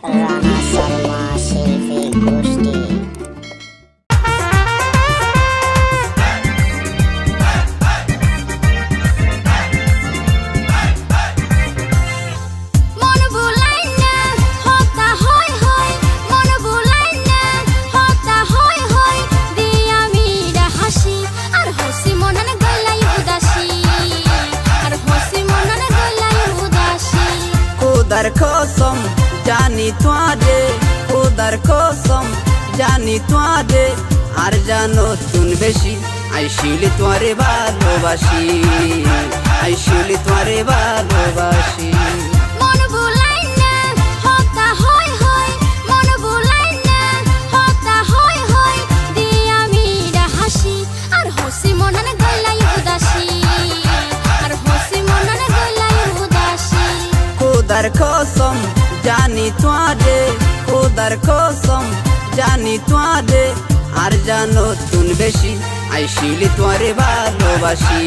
রানা শর্মা শিল্পী গোষ্ঠী। खुदार कसम जानी तुआरे खुदार कसम जानी तुआरे আর জানো তুন বেশি আইসিলি তোরে ভালোবাসি আইসিলি তোরে ভালোবাসি মন ভুলাই না হতা হয় হয় মন ভুলাই না হতা হয় হয় দিয়ে আমি হাসি আর হসি মননে গলাই উদাসী আর হসি মননে গলাই উদাসী खुदार कसम जानी तुआरे खुदार कसम जानी तुआरे আর জানো তুন বেশি আইসিলি তোরে ভালোবাসি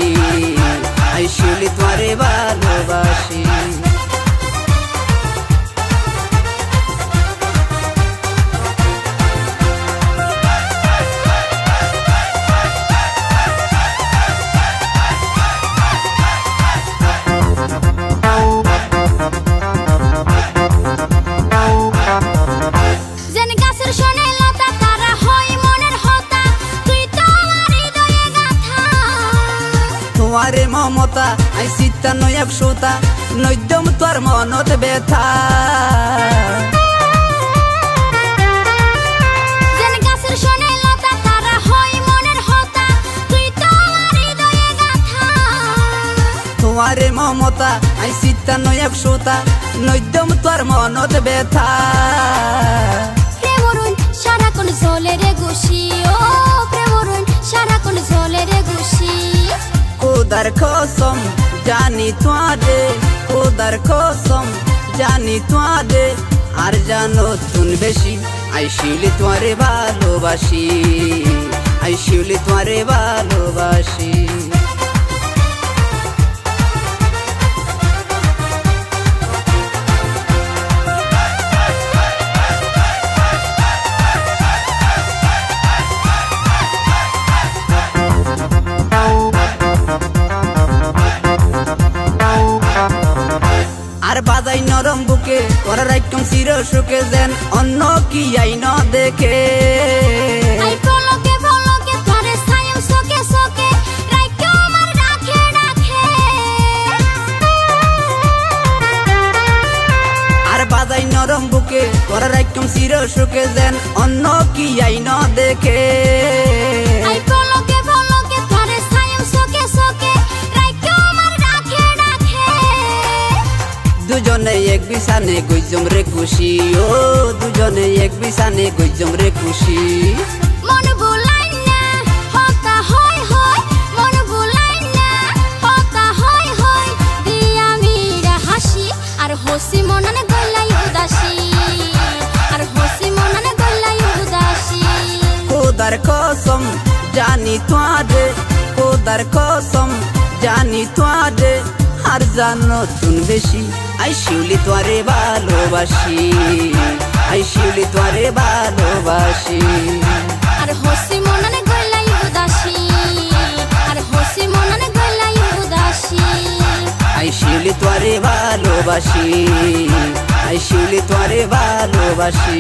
আইসিলি তোরে ভালোবাসি তোমারে মমতা আই সীতা নয় একশোতা নৈদম তোর মনত ব্যথা তোমারে মমতা আই সীতা নয় একশোতা নৈদম তোর মনত ব্যথা প্রেমরুন সারাক্ষণ জ্বলে রে গুছি ও প্রেমরুন সারাক্ষণ জ্বলে রে গুছি खुदार कसम जानी तुआरे खुदार कसम जानी तुआरे আর জানো তুন বেশি আইসিলি তোরে ভালোবাসি আইসিলি তোরে ভালোবাসি আর বাজাই নরম বুকে ওরা রাইকম চির সুখে যেন অন্য কি আইন দেখে আই পলকে পলকে ধরে ছায়ম সকে সকে রাইকো আমার রাখে রাখে আর বাজাই নরম বুকে ওরা রাইকম চির সুখে যেন অন্য কি আইন দেখে আই পলকে পলকে ধরে ছায়ম সকে সকে রাইকো আমার রাখে রাখে দুজনে এক বিছানে গইজম রে খুশি ও দুজনে এক বিছানে গইজম রে খুশি মন ভুলাই না হতা হয় হয় মন ভুলাই না হতা হয় হয় দিয়ে আমি হাসি আর হসি মননে গলাই উদাসী আর হসি মননে গলাই উদাসী खुदार कसम जानी तुआरे खुदार कसम जानी तुआरे আর জানো তুন বেশি আইসিলি তোরে ভালোবাসি আইসিলি তোরে ভালোবাসি আর হসি মননে গলাই উদাসী আর হসি মননে গলাই উদাসী আইসিলি তোরে ভালোবাসি আইসিলি তোরে ভালোবাসি